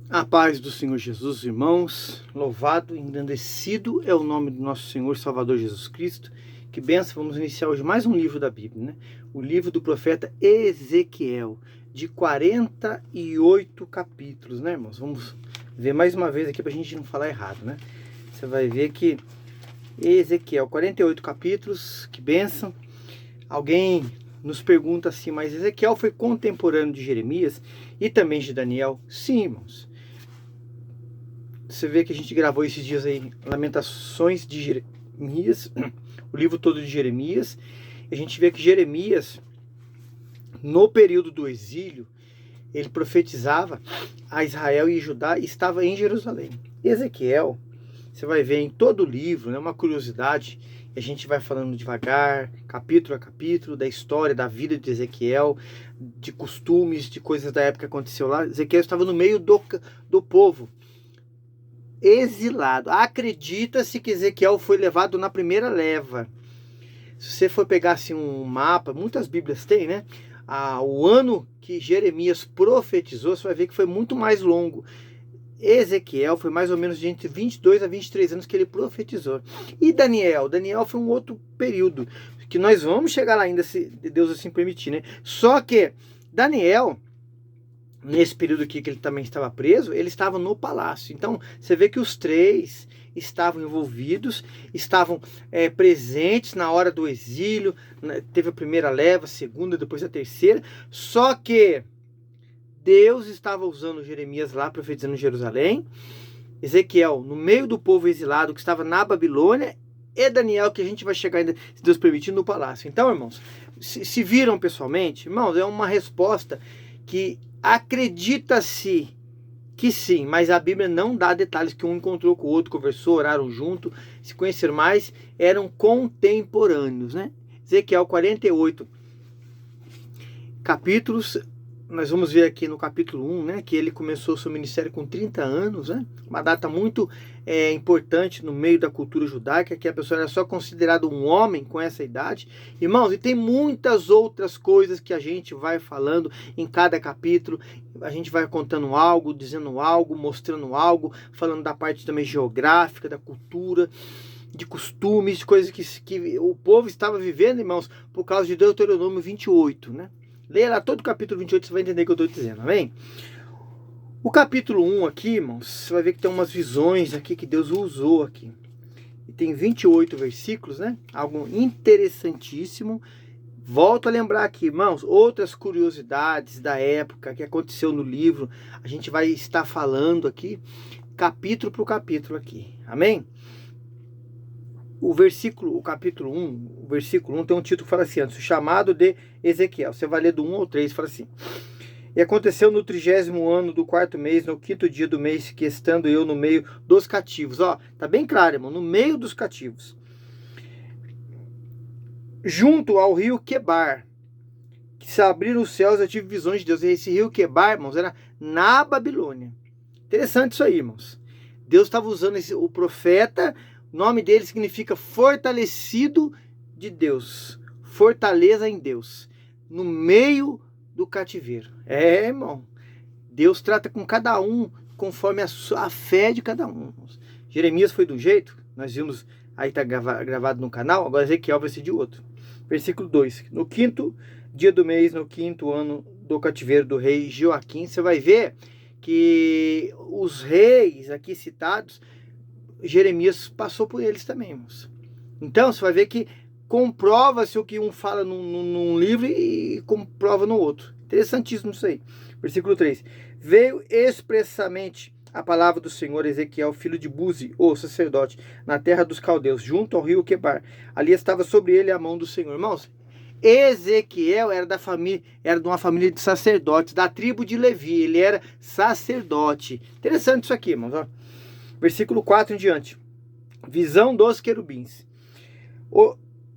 A paz do Senhor Jesus, irmãos, louvado, engrandecido é o nome do nosso Senhor e Salvador Jesus Cristo. Que benção, vamos iniciar hoje mais um livro da Bíblia, né? O livro do profeta Ezequiel, de 48 capítulos, né, irmãos? Vamos ver mais uma vez aqui para a gente não falar errado, né? Você vai ver que Ezequiel, 48 capítulos, que benção. Alguém nos pergunta assim, mas Ezequiel foi contemporâneo de Jeremias e também de Daniel? Sim, irmãos. Você vê que a gente gravou esses dias aí Lamentações de Jeremias, o livro todo de Jeremias. A gente vê que Jeremias, no período do exílio, ele profetizava a Israel e Judá e estava em Jerusalém. Ezequiel, você vai ver em todo o livro, né, uma curiosidade, a gente vai falando devagar, capítulo a capítulo, da história, da vida de Ezequiel, de costumes, de coisas da época que aconteceu lá. Ezequiel estava no meio do povo, exilado. Acredita-se que Ezequiel foi levado na primeira leva. Se você for pegar assim um mapa, muitas Bíblias têm, né? O ano que Jeremias profetizou, você vai ver que foi muito mais longo. Ezequiel foi mais ou menos de entre 22 a 23 anos que ele profetizou. E Daniel? Daniel foi um outro período, que nós vamos chegar lá ainda, se Deus assim permitir, né? Só que Daniel, nesse período aqui que ele também estava preso, ele estava no palácio. Então, você vê que os três estavam envolvidos, estavam presentes na hora do exílio, né? Teve a primeira leva, a segunda, depois a terceira, só que Deus estava usando Jeremias lá, profetizando em Jerusalém, Ezequiel no meio do povo exilado que estava na Babilônia, e Daniel, que a gente vai chegar ainda, se Deus permitir, no palácio. Então, irmãos, se viram pessoalmente? Irmãos, é uma resposta que acredita-se que sim, mas a Bíblia não dá detalhes que um encontrou com o outro, conversou, oraram junto, se conheceram mais, eram contemporâneos, né? Ezequiel 48 capítulos, nós vamos ver aqui no capítulo 1, né, que ele começou seu ministério com 30 anos, né? Uma data muito importante no meio da cultura judaica, que a pessoa era só considerada um homem com essa idade. Irmãos, e tem muitas outras coisas que a gente vai falando em cada capítulo, a gente vai contando algo, dizendo algo, mostrando algo, falando da parte também geográfica, da cultura, de costumes, de coisas que o povo estava vivendo, irmãos, por causa de Deuteronômio 28, né? Leia lá todo o capítulo 28, você vai entender o que eu estou dizendo, amém? O capítulo 1 aqui, irmãos, você vai ver que tem umas visões aqui que Deus usou aqui. E tem 28 versículos, né? Algo interessantíssimo. Volto a lembrar aqui, irmãos, outras curiosidades da época que aconteceu no livro. A gente vai estar falando aqui, capítulo por capítulo aqui, amém? O capítulo 1, o versículo 1 tem um título que fala assim, antes, o chamado de Ezequiel. Você vai ler do 1 ao 3, fala assim: E aconteceu no 30º ano do 4º mês, no 5º dia do mês, que estando eu no meio dos cativos. Ó, tá bem claro, irmão, no meio dos cativos. Junto ao rio Quebar, que se abriram os céus, eu tive visões de Deus. E esse rio Quebar, irmãos, era na Babilônia. Interessante isso aí, irmãos. Deus estava usando o profeta. O nome dele significa fortalecido de Deus. Fortaleza em Deus. No meio do cativeiro. Irmão. Deus trata com cada um conforme a fé de cada um. Jeremias foi de um jeito. Nós vimos, aí está gravado no canal. Agora Ezequiel vai ser de outro. Versículo 2. No 5º dia do mês, no 5º ano do cativeiro do rei Joaquim, você vai ver que os reis aqui citados, Jeremias passou por eles também, irmãos. Então, você vai ver que comprova-se o que um fala num livro e comprova no outro. Interessantíssimo isso aí. Versículo 3. Veio expressamente a palavra do Senhor Ezequiel, filho de Buzi, o sacerdote, na terra dos caldeus, junto ao rio Quebar. Ali estava sobre ele a mão do Senhor. Irmãos, Ezequiel era de uma família de sacerdotes, da tribo de Levi. Ele era sacerdote. Interessante isso aqui, irmãos, ó. Versículo 4 em diante. Visão dos querubins.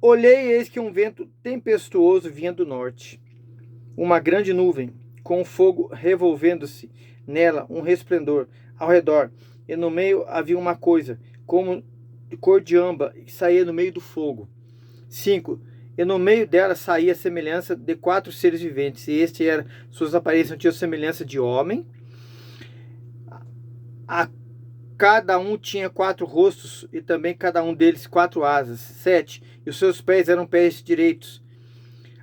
Olhei e eis que um vento tempestuoso vinha do norte. Uma grande nuvem, com fogo revolvendo-se nela, um resplendor ao redor. E no meio havia uma coisa, como de cor de âmbar, que saía no meio do fogo. 5. E no meio dela saía a semelhança de 4 seres viventes. E este era, suas aparências tinham semelhança de homem. A cada um tinha 4 rostos, e também cada um deles 4 asas. 7. E os seus pés eram pés direitos.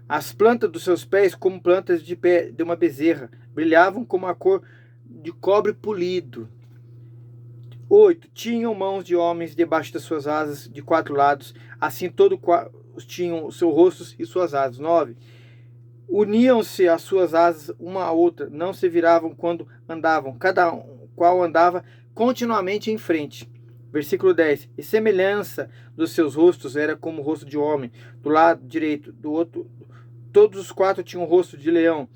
As plantas dos seus pés, como plantas de pé de uma bezerra, brilhavam como a cor de cobre polido. 8. Tinham mãos de homens debaixo das suas asas, de 4 lados, assim todos tinham os seus rostos e suas asas. 9. Uniam-se as suas asas uma à outra, não se viravam quando andavam, cada qual andava continuamente em frente. Versículo 10. E semelhança dos seus rostos era como o rosto de homem, do lado direito, do outro, todos os 4 tinham o rosto de leão.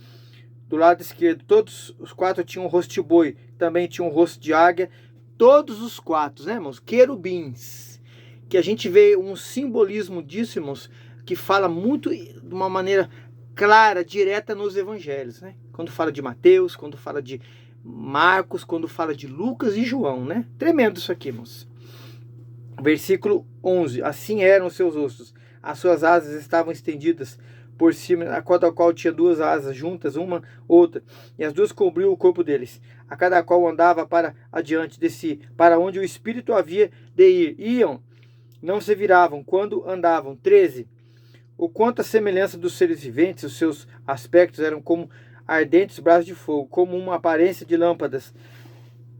Do lado esquerdo, todos os 4 tinham o rosto de boi, também tinham o rosto de águia. Todos os 4, né, irmãos? Querubins. Que a gente vê um simbolismo disso, irmãos, que fala muito de uma maneira clara, direta nos evangelhos, né? Quando fala de Mateus, quando fala de Marcos, quando fala de Lucas e João, né? Tremendo isso aqui, irmãos. Versículo 11. Assim eram os seus rostos. As suas asas estavam estendidas por cima, a qual tinha 2 asas juntas, uma outra, e as 2 cobriam o corpo deles. A cada qual andava para adiante de si, para onde o Espírito havia de ir. Iam, não se viravam, quando andavam. 13. O quanto à semelhança dos seres viventes, os seus aspectos eram como ardentes braços de fogo, como uma aparência de lâmpadas.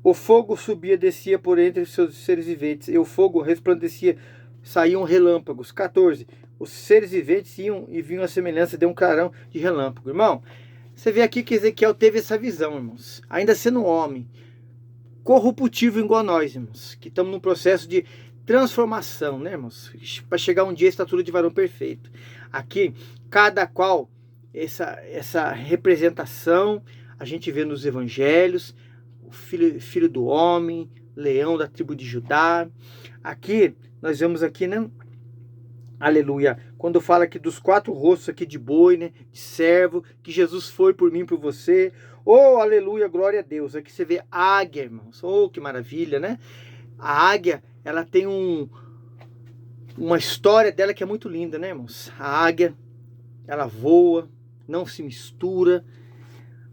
O fogo subia e descia por entre os seus seres viventes, e o fogo resplandecia, saíam relâmpagos. 14. Os seres viventes iam e vinham a semelhança de um clarão de relâmpago. Irmão, você vê aqui que Ezequiel teve essa visão, irmãos. Ainda sendo um homem corruptível igual a nós, irmãos. Que estamos num processo de transformação, né, irmãos? Para chegar um dia à estatura de varão perfeito. Aqui, cada qual, essa representação, a gente vê nos evangelhos. O filho do homem, leão da tribo de Judá. Aqui, nós vemos aqui, né? Aleluia. Quando fala aqui dos 4 rostos aqui de boi, né? De servo, que Jesus foi por mim, por você. Oh, aleluia, glória a Deus. Aqui você vê águia, irmãos. Oh, que maravilha, né? A águia, ela tem uma história dela que é muito linda, né, irmãos? A águia, ela voa, não se mistura.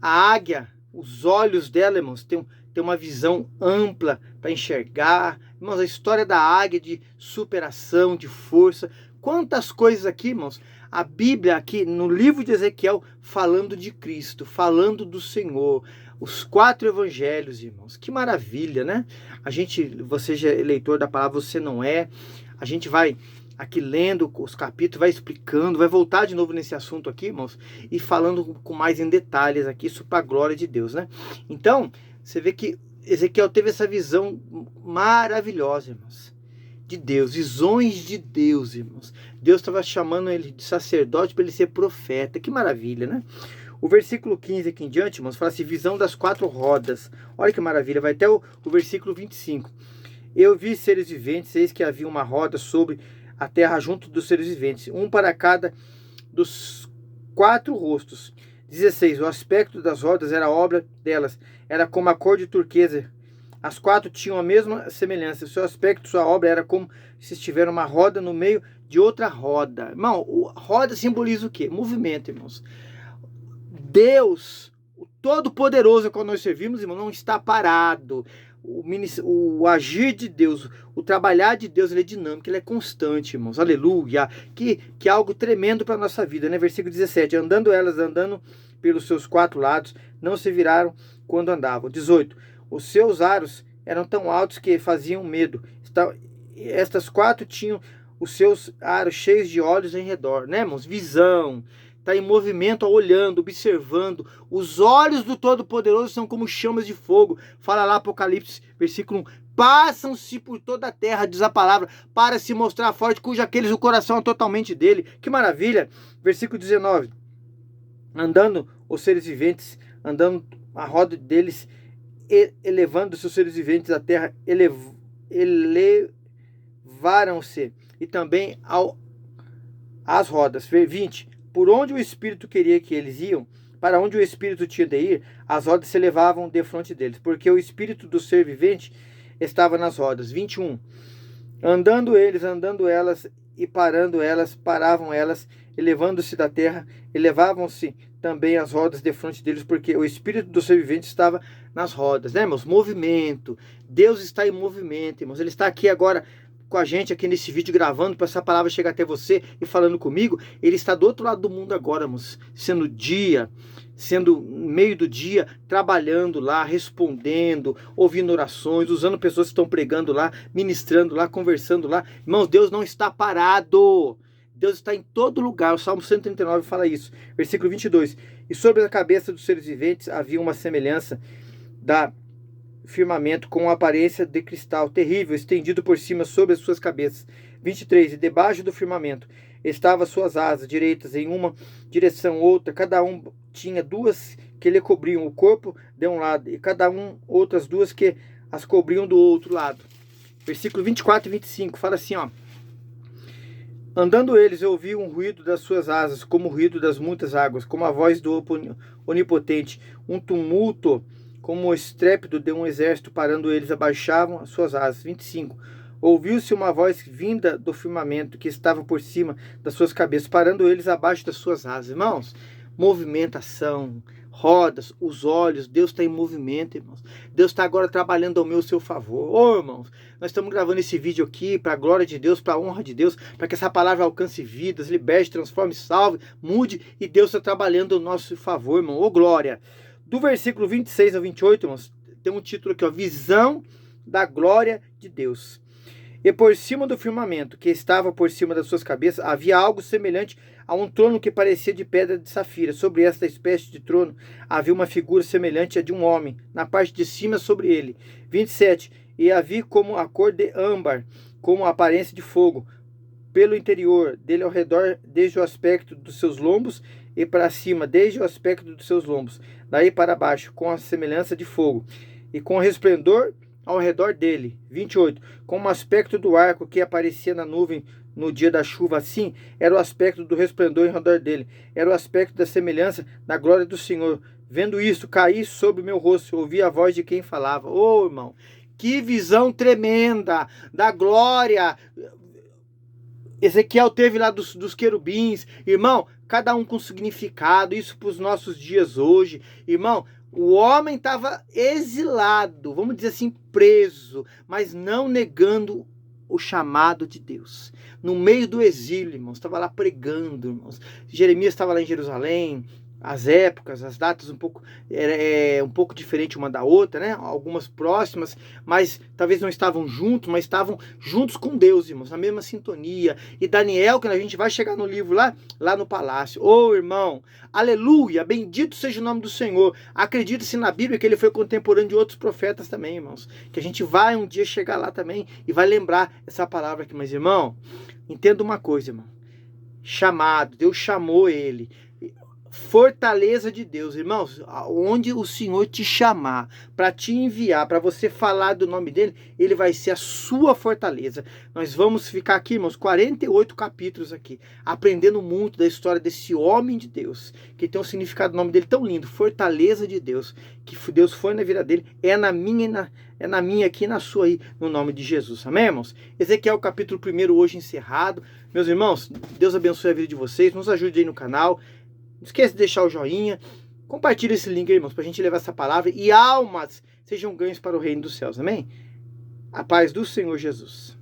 A águia, os olhos dela, irmãos, tem uma visão ampla para enxergar. Irmãos, a história da águia de superação, de força. Quantas coisas aqui, irmãos, a Bíblia aqui no livro de Ezequiel falando de Cristo, falando do Senhor, os 4 evangelhos, irmãos, que maravilha, né? Você já é leitor da palavra, você não é, a gente vai aqui lendo os capítulos, vai explicando, vai voltar de novo nesse assunto aqui, irmãos, e falando com mais em detalhes aqui, isso para a glória de Deus, né? Então, você vê que Ezequiel teve essa visão maravilhosa, irmãos, de Deus, visões de Deus, irmãos. Deus estava chamando ele de sacerdote para ele ser profeta. Que maravilha, né? O versículo 15 aqui em diante, irmãos, fala assim, visão das 4 rodas. Olha que maravilha, vai até o versículo 25. Eu vi seres viventes, eis que havia uma roda sobre a terra junto dos seres viventes, um para cada dos 4 rostos. 16. O aspecto das rodas era a obra delas, era como a cor de turquesa. As 4 tinham a mesma semelhança. O seu aspecto, sua obra era como se estivesse uma roda no meio de outra roda. Irmão, roda simboliza o quê? Movimento, irmãos. Deus, o Todo-Poderoso que nós servimos, irmão, não está parado. O agir de Deus, o trabalhar de Deus, ele é dinâmico, ele é constante, irmãos. Aleluia. Que é algo tremendo para a nossa vida, né? Versículo 17. Andando pelos seus 4 lados, não se viraram quando andavam. 18. Os seus aros eram tão altos que faziam medo. Estas 4 tinham os seus aros cheios de olhos em redor, né, irmãos? Visão. Está em movimento, olhando, observando. Os olhos do Todo-Poderoso são como chamas de fogo. Fala lá Apocalipse, versículo 1. Passam-se por toda a terra, diz a palavra, para se mostrar forte, cujo aqueles o coração é totalmente dele. Que maravilha. Versículo 19. Andando os seres viventes, andando a roda deles, elevando seus seres viventes à terra, elevaram-se e também às rodas. 20. Por onde o Espírito queria que eles iam, para onde o Espírito tinha de ir, as rodas se elevavam defronte deles, porque o Espírito do ser vivente estava nas rodas. 21. Andando elas e parando elas, paravam elas, elevando-se da terra, elevavam-se também as rodas defronte deles, porque o Espírito do ser vivente estava nas rodas, né, irmãos? Movimento. Deus está em movimento, irmãos. Ele está aqui agora com a gente aqui nesse vídeo gravando para essa palavra chegar até você e falando comigo. Ele está do outro lado do mundo agora, irmãos, sendo meio do dia, trabalhando lá, respondendo, ouvindo orações, usando pessoas que estão pregando lá, ministrando lá, conversando lá. Irmãos, Deus não está parado. Deus está em todo lugar. O Salmo 139 fala isso. Versículo 22. E sobre a cabeça dos seres viventes havia uma semelhança da firmamento com uma aparência de cristal terrível, estendido por cima sobre as suas cabeças. 23. E debaixo do firmamento estavam suas asas direitas em uma direção outra, cada um tinha duas que lhe cobriam o corpo de um lado, e cada um outras duas que as cobriam do outro lado. Versículo 24 e 25 fala assim, ó. Andando eles, eu ouvi um ruído das suas asas, como o ruído das muitas águas, como a voz do Onipotente, um tumulto, como o estrépito de um exército. Parando eles, abaixavam as suas asas. 25. Ouviu-se uma voz vinda do firmamento que estava por cima das suas cabeças, parando eles abaixo das suas asas. Irmãos, movimentação, rodas, os olhos, Deus está em movimento, irmãos. Deus está agora trabalhando ao meu seu favor. Ô, irmãos, nós estamos gravando esse vídeo aqui para a glória de Deus, para a honra de Deus, para que essa palavra alcance vidas, liberte, transforme, salve, mude, e Deus está trabalhando ao nosso favor, irmão. Ô, glória! Do versículo 26 ao 28, irmãos, tem um título aqui, ó, Visão da Glória de Deus. E por cima do firmamento, que estava por cima das suas cabeças, havia algo semelhante a um trono que parecia de pedra de safira. Sobre esta espécie de trono havia uma figura semelhante à de um homem, na parte de cima sobre ele. 27. E havia como a cor de âmbar, como a aparência de fogo, pelo interior dele ao redor, desde o aspecto dos seus lombos e para cima, desde o aspecto dos seus lombos, daí para baixo, com a semelhança de fogo, e com resplendor ao redor dele. 28. Com o aspecto do arco que aparecia na nuvem no dia da chuva, assim era o aspecto do resplendor ao redor dele. Era o aspecto da semelhança da glória do Senhor. Vendo isso, caí sobre o meu rosto, ouvi a voz de quem falava. Ô, irmão, que visão tremenda da glória. Ezequiel teve lá dos querubins. Irmão, cada um com significado. Isso para os nossos dias hoje. Irmão, o homem estava exilado, vamos dizer assim, preso, mas não negando o chamado de Deus. No meio do exílio, irmãos, estava lá pregando, irmãos. Jeremias estava lá em Jerusalém. As épocas, as datas um pouco diferente uma da outra, né? Algumas próximas, mas talvez não estavam juntos, mas estavam juntos com Deus, irmãos, na mesma sintonia. E Daniel, que a gente vai chegar no livro lá no palácio. Ô, irmão, aleluia, bendito seja o nome do Senhor. Acredita-se na Bíblia que ele foi contemporâneo de outros profetas também, irmãos. Que a gente vai um dia chegar lá também e vai lembrar essa palavra aqui. Mas, irmão, entenda uma coisa, irmão. Chamado, Deus chamou ele. Fortaleza de Deus, irmãos, onde o Senhor te chamar para te enviar, para você falar do nome dele, ele vai ser a sua fortaleza. Nós vamos ficar aqui, irmãos, 48 capítulos aqui, aprendendo muito da história desse homem de Deus, que tem um significado, o nome dele tão lindo, fortaleza de Deus, que Deus foi na vida dele, é na minha aqui e na sua aí, no nome de Jesus, amém, irmãos? Ezequiel capítulo 1 hoje encerrado. Meus irmãos, Deus abençoe a vida de vocês, nos ajude aí no canal. Não esqueça de deixar o joinha, compartilhe esse link, irmãos, para a gente levar essa palavra e almas sejam ganhos para o reino dos céus, amém? A paz do Senhor Jesus.